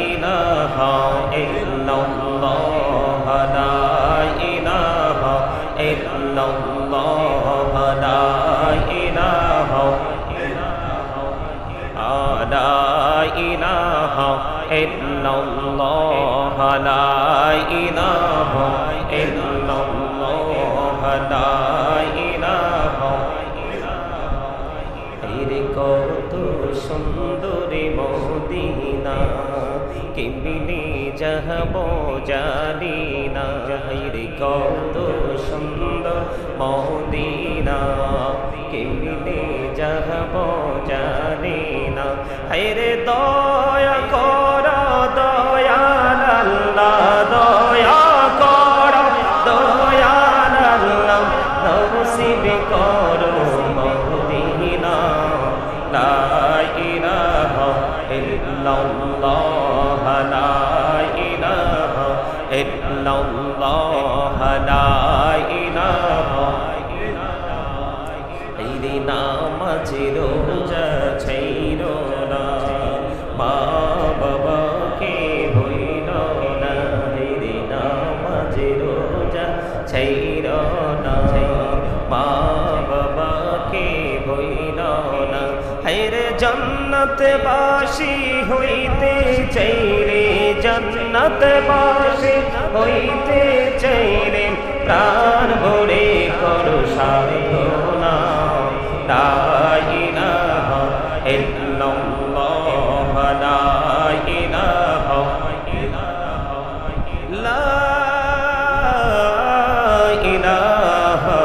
ইলাহা ইল্লাল্লাহ লা ইলাহা ইল্লাল্লাহ লা ইলাহা লা ইলাহা ইল্লাল্লাহ লা ইলাহা ইল্লাল্লাহ লা ইলাহা রে কত সুন্দরী মদিনা কেমনে যাহব জানি না রে কত সুন্দর মদিনা কেমনে যাহব জানি না রে দয়া কর দয়াল আল্লাহ দয়া কর দয়াল আল্লাহ নসিব করো মদিনা লা ইলাহা ইল্লাল্লাহ লা ইলাহা ইল্লাল্লাহ লা ইলাহা এই নামাজ রোজা ছাইরো না মা বাবাকে ভুইল না এই নামাজ রোজা ছাইরো না মা বাবাকে ভুইল না হায়রে জান্নাত বাসী হইতে চাইলে জান্নাত বাসী হইতে চাইলে প্রাণ ভরে করো সাধনা লা ইলাহা ইল্লাল্লাহ লা ইলাহা লা ইলাহা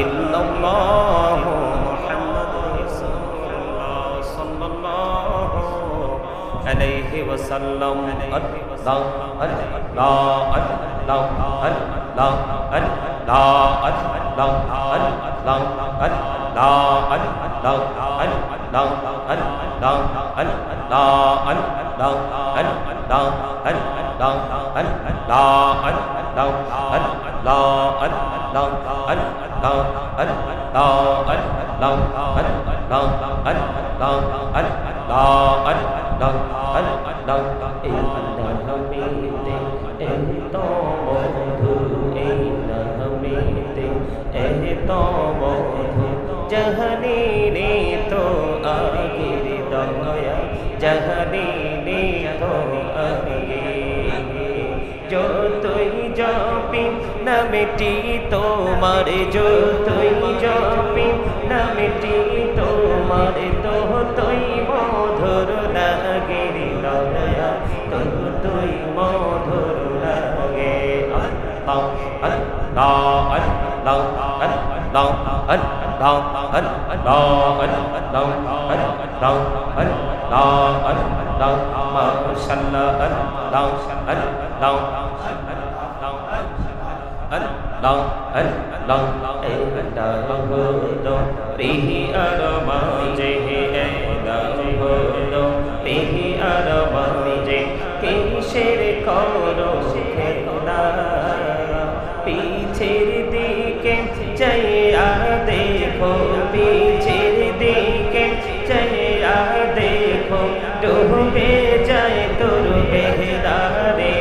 ইল্লাল্লাহ মুহাম্মাদুর রাসূলুল্লাহ সাল্লাল্লাহু আলাইহি ওয়াসাল্লাম আল্লাহ আল্লাহ আল্লাহ আল্লাহ আল্লাহ আল্লাহ जहनी ने तो आगे दया जहनी ने तो आगे जो तुई जापी न मिटी तो मारे जो तुई जापी न मिटी तो मारे तो तुई मधुर लागे दया तो तुई मधुर लागे अल्लाह अल्लाह अल्लाह अल्लाह কিসের করো খেলা পিছের দিকে চাইয়া দেখো পিছের দিকে চাইয়া দেখো ডুবে যায় তোর বেহদারে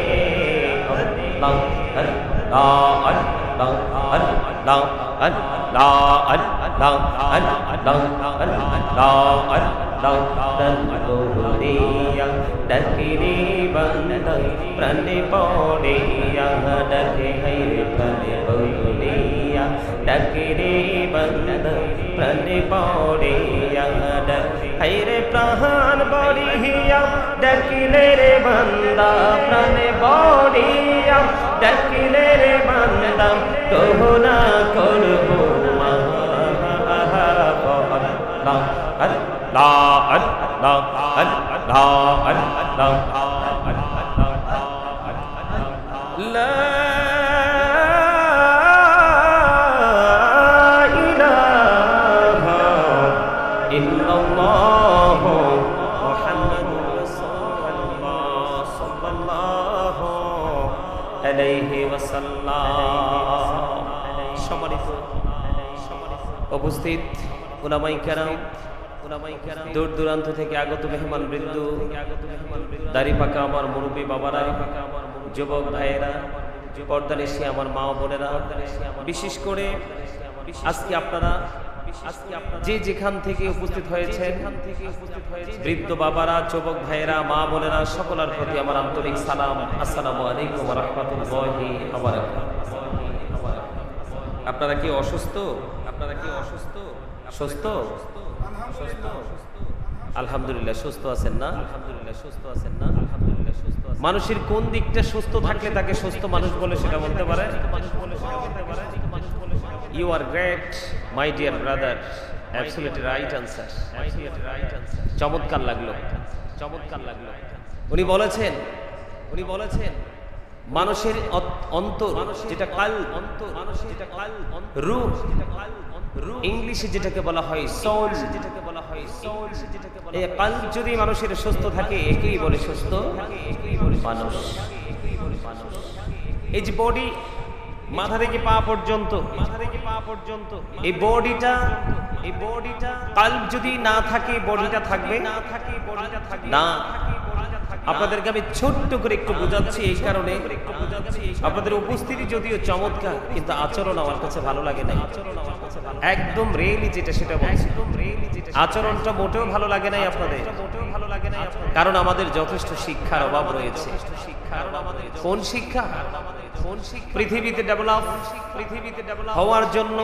আল্লাহ আল্লাহ আল্লাহ আল্লাহ আল্লাহ আল্লাহ আল্লাহ আল্লাহ দরিয়া ডাকিরে বন্ধ প্রাণে পড়িয়া ডাকে হাইরে প্রাণে বলিয়া ডাকিরে বন্ধ প্রাণে পড়িয়া ডাকে হাইরে প্রাণ বলিয়া ডাকিলে রে বান্দা প্রাণে বলিয়া ডাকিলে রে বান্দা তোহনা করবো Allah Allah Allah Allah La ilaha illallah Muhammadur Rasulullah sallallahu alayhi wa sallam সম্মানিত উপস্থিত উলামায়ে কেরাম দূর দূরান্ত থেকে আগত মেহমান বৃন্দ, দাড়ি পাকা আমার মুরব্বী বাবারা, যুবক ভাইয়েরা, পর্দানিশী আমার মা বোনেরা, বিশেষ করে আজকে আপনারা যে যেখান থেকে উপস্থিত হয়েছেন, বৃদ্ধ বাবারা, যুবক ভাইয়েরা, মা বোনেরা, সকলের প্রতি আমার আন্তরিক সালাম। আসসালামু আলাইকুম ওয়া রাহমাতুল্লাহি ওয়া বারাকাতুহু। আপনারা কি অসুস্থ? আপনারা কি অসুস্থ? সুস্থ? আলহামদুলিল্লাহ সুস্থ আছেন না? আলহামদুলিল্লাহ সুস্থ আছেন না? আলহামদুলিল্লাহ সুস্থ আছেন। মানুষের কোন দিকটা সুস্থ থাকলে তাকে সুস্থ মানুষ বলে সেটা বলতে পারে? You are great, my dear brother. Absolutely right answer. Absolutely right answer. চমৎকার লাগলো, চমৎকার লাগলো। উনি বলেছেন মানুষের অন্তর যেটা কাল, রূহ, ইংলিশে যেটাকে বলা হয় সোল, এই কাল যদি মানুষের সুস্থ থাকে একেই বলে সুস্থ মানুষ। এই যে বডি, মাথা থেকে পা পর্যন্ত, এই বডিটা কাল্ব যদি না থাকে বডিটা থাকবে না। আপনাদেরকে আমি ছোট্ট করে একটু বোঝাচ্ছি এই কারণে, আপনাদের উপস্থিতি যদিও চমৎকার কিন্তু আচরণ আমার কাছে ভালো লাগে না। একদম রিয়েলি যেটা সেটা বলছি, আচরণটা মোটেও ভালো লাগে নাই আপনাদের, কারণ আমাদের যথেষ্ট শিক্ষার অভাব রয়েছে। কোন শিক্ষা? পৃথিবীতে ডেভেলপ হওয়ার জন্য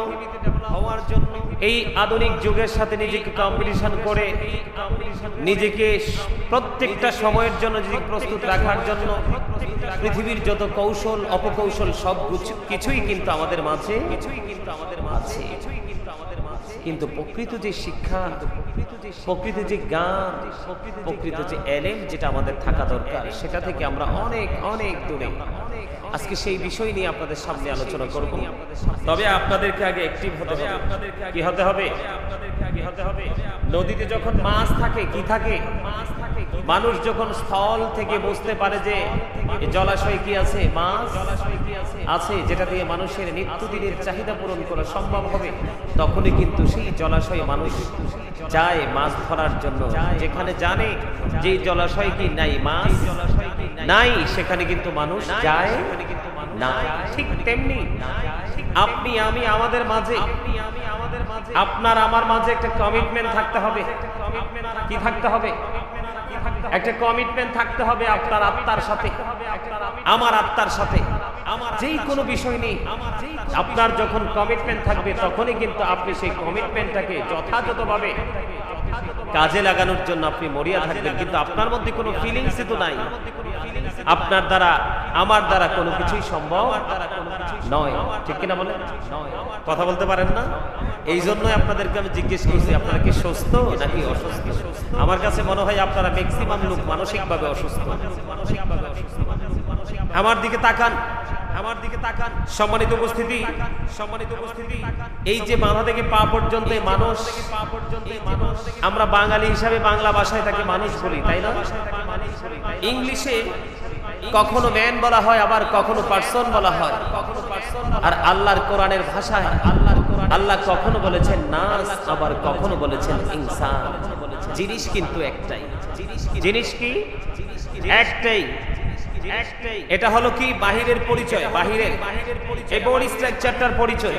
এই আধুনিক যুগের সাথে নিজেকে কম্পিটিশন করে, নিজেকে প্রত্যেকটা সময়ের জন্য নিজেকে প্রস্তুত রাখার জন্য পৃথিবীর যত কৌশল অপকৌশল সব কিছুই কিন্তু আমাদের মাঝে আছে। কিন্তু প্রকৃত যে শিক্ষা, প্রকৃত যে জ্ঞান, প্রকৃত যে এলেম যেটা আমাদের থাকা দরকার, সেটা থেকে আমরা অনেক অনেক দূরে। আজকে সেই বিষয় নিয়ে আপনাদের সামনে আলোচনা করব। তবে আপনাদেরকে আগে অ্যাক্টিভ হতে হবে। কি হতে হবে? নদীতে যখন মাছ থাকে, কি থাকে? মানুষ যখন স্থল থেকে বুঝতে পারে যে জলাশয়ে কি আছে, মাছ আছে, যেটা দিয়ে মানুষের নিত্যদিনের চাহিদা পূরণ করা সম্ভব হবে, তখনই কিন্তু সেই জলাশয়ে মানুষ যায় মাছ ধরার জন্য। যেখানে জানে যে জলাশয় কি নাই, মাছ নাই, সেখানে কিন্তু মানুষ যায় না। ঠিক তেমনি আপনি আমি আমাদের মাঝে, আপনার আমার মাঝে একটা কমিটমেন্ট থাকতে হবে। কি থাকতে হবে? একটা কমিটমেন্ট থাকতে হবে আপনার আত্মার সাথে, আমার আত্মার সাথে। যেই কোনো বিষয় নেই, আপনার যখন কমিটমেন্ট থাকবে তখনই কিন্তু আপনি সেই কমিটমেন্টটাকে যথাযথভাবে কাজে লাগানোর জন্য আপনি মরিয়া থাকবেন। কিন্তু আপনার মধ্যে কোনো ফিলিংসই তো নাই, আপনার দ্বারা আমার দ্বারা কোনো কিছুই সম্ভব নয়। ঠিক কিনা বলেন? কথা বলতে পারেন না? এই জন্যই আপনাদেরকে আমি জিজ্ঞেস করছি আপনারা কি সুস্থ নাকি অসুস্থ? আমার কাছে মনে হয় আপনারা ম্যাক্সিমাম লোক মানসিকভাবে অসুস্থ। আমার দিকে তাকান, আমার দিকে তাকান। সম্মানিত উপস্থিতি, এই যে মাথা থেকে পা পর্যন্ত মানুষ, আমরা বাঙালি হিসাবে বাংলা ভাষায় তাকে মানুষ বলি, তাই না? ইংলিশে কখনো ম্যান বলা হয়, আবার কখনো পারসন বলা হয়। আর আল্লাহর কোরআনের ভাষায় আল্লাহ কখনো বলেছেন নাস, আবার কখনো বলেছেন ইনসান। জিনিস কিন্তু একটাই। জিনিস কি? একটাই। এটা হলো কি? বাহিরের পরিচয়, বাহিরের এই বডি স্ট্রাকচারটার পরিচয়।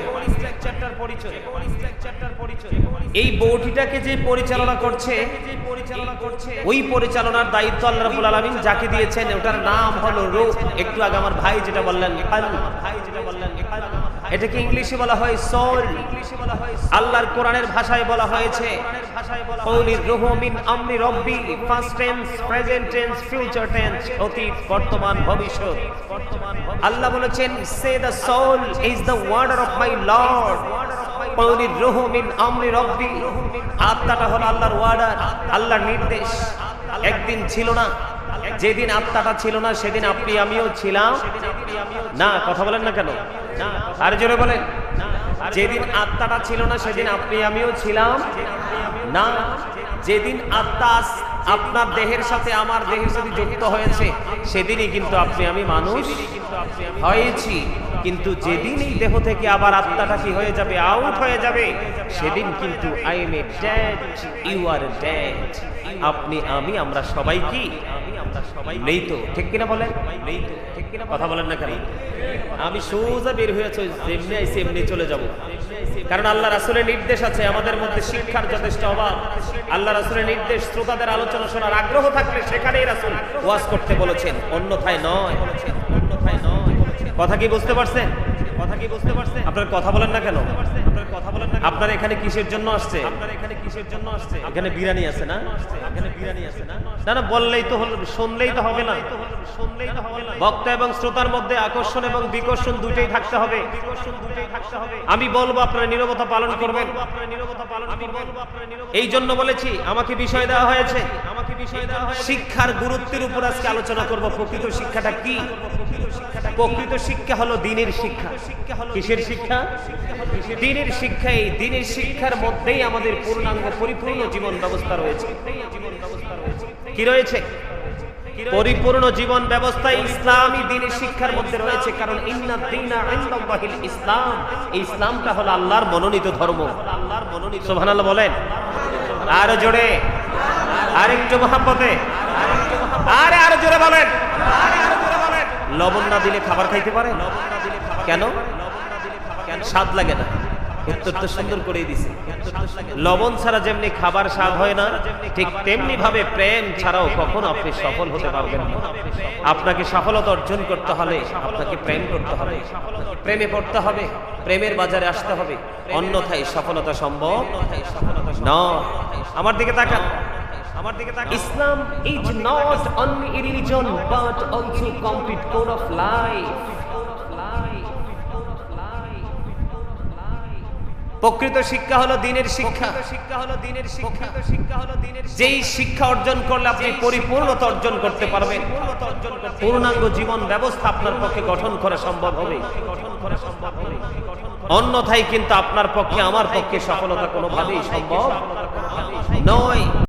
এই বডিটাকে যে পরিচালনা করছে, ওই পরিচালনার দায়িত্ব আল্লাহ রাব্বুল আলামিন যাকে দিয়েছেন ওটার নাম হলো রূহ। একটু আগে আমার ভাই যেটা বললেন কলব, এটাকে ইংলিশে বলা হয় সোল। আল্লাহর কোরআনের ভাষায় বলা হয়েছে কওলির রূহু মিন আমরি রব্বি, first tense, present tense, future tense, অতীত, বর্তমান, ভবিষ্যৎ। আল্লাহ বলেছেন সে the soul is the warder of my lord. কওলির রূহু মিন আমরি রব্বি, আত্মাটা হলো আল্লাহর ওয়ার্ডার, আল্লাহর নির্দেশ। একদিন ছিল না, যেদিন আত্মাটা ছিল না সেদিন আপনি আমিও ছিলাম না। কথা বলেন না কেন? আর জোরে বলেন। যেদিন আত্মাটা ছিল না সেদিন আপনি আমিও ছিলাম না। যেদিন আত্মা আপনার দেহের সাথে আমার দেহের সাথে যুক্ত হয়েছে সেদিনই কিন্তু আপনি আমি মানুষ হয়েছি। কিন্তু যেদিন এই দেহ থেকে আবার আত্মাটা কি হয়ে যাবে, আউট হয়ে যাবে, সেদিন কিন্তু I am a dead, you are dead. আপনি, আমি, আমরা সবাই কি নেই তো, ঠিক কিনা বলেন? নেই তো, ঠিক কিনা? কথা বলেন না কেন? আমি সোজা বের হয়েছে, যেমনি আইছি এমনি চলে যাব। কারণ আল্লাহ রাসূলের নির্দেশ আছে, আমাদের মধ্যে শিক্ষার যথেষ্ট অভাব। আল্লাহ রাসূলের নির্দেশ, শ্রোতাদের আলোচনা শোনার আগ্রহ থাকলে সেখানেই রাসূল ওয়াজ করতে বলেছেন, অন্যথায় নয়। অন্যথায় নয়। কথা কি বুঝতে পারছেন? কথা কি বুঝতে পারছেন? আপনার কথা বলেন না কেন? আপনার কথা বলেন না। আপনার এখানে কিসের জন্য আসছে? আপনার এখানে কিসের জন্য আসছে? এখানে বিরিয়ানি আছে না? এখানে বিরিয়ানি আছে না? না না, বললেই তো হলো, শুনলেই তো হবে না। শুনলেই তো হবে না। বক্তা এবং শ্রোতার মধ্যে আকর্ষণ এবং বিকর্ষণ দুটেই থাকতে হবে। বিকর্ষণ দুটেই থাকতে হবে। আমি বলবো, আপনারা নীরবতা পালন করবেন। আপনারা নীরবতা পালন করবেন। এই জন্য বলেছি, আমাকে বিষয় দেওয়া হয়েছে, আমাকে বিষয় দেওয়া হয়েছে শিক্ষার গুরুত্বের উপর আজকে আলোচনা করব। প্রকৃত শিক্ষাটা কি? প্রকৃত শিক্ষা হলো দ্বীনের শিক্ষা। কিসের শিক্ষা? দ্বীনের শিক্ষা। এই দ্বীনের শিক্ষার মধ্যেই আমাদের পূর্ণাঙ্গ পরিপূর্ণ জীবন ব্যবস্থা রয়েছে। কি রয়েছে? পরিপূর্ণ জীবন ব্যবস্থা ইসলামী দ্বীনের শিক্ষার মধ্যে রয়েছে। কারণ ইন্নাদ দীনা ইনদাল্লাহিল ইসলাম, এই ইসলামটা হলো আল্লাহর মনোনীত ধর্ম। আল্লাহর মনোনীত। সুবহানাল্লাহ বলেন আরো জোরে, আরেকটু মহব্বতে, আরো জোরে বলেন। লবণ না দিলে খাবার খাইতে পারে? কেন? স্বাদ লাগে না? উত্তর তো সুন্দর করেই দিছে। লবণ ছাড়া যেমনি খাবার স্বাদ হয় না, ঠিক তেমনি ভাবে প্রেম ছাড়াও কখনো আপনি সফল হতে পারবেন না। আপনাকে সফলতা অর্জন করতে হলে আপনাকে প্রেম করতে হবে, প্রেমে পড়তে হবে, প্রেমের বাজারে আসতে হবে, অন্যথায় সফলতা সম্ভব নয়। আমার দিকে তাকান, আমার দিকে তাকান। ইসলাম is not only a religion but also complete code of life. প্রকৃত শিক্ষা হলো দ্বীনের শিক্ষা। যেই শিক্ষা অর্জন করলে আপনি পরিপূর্ণতা অর্জন করতে পারবেন, পূর্ণাঙ্গ জীবন ব্যবস্থা আপনার পক্ষে গঠন করা সম্ভব হবে। অন্যথায় কিন্তু আপনার পক্ষে, আমার পক্ষে সফলতা কোনোভাবেই সম্ভব নয়।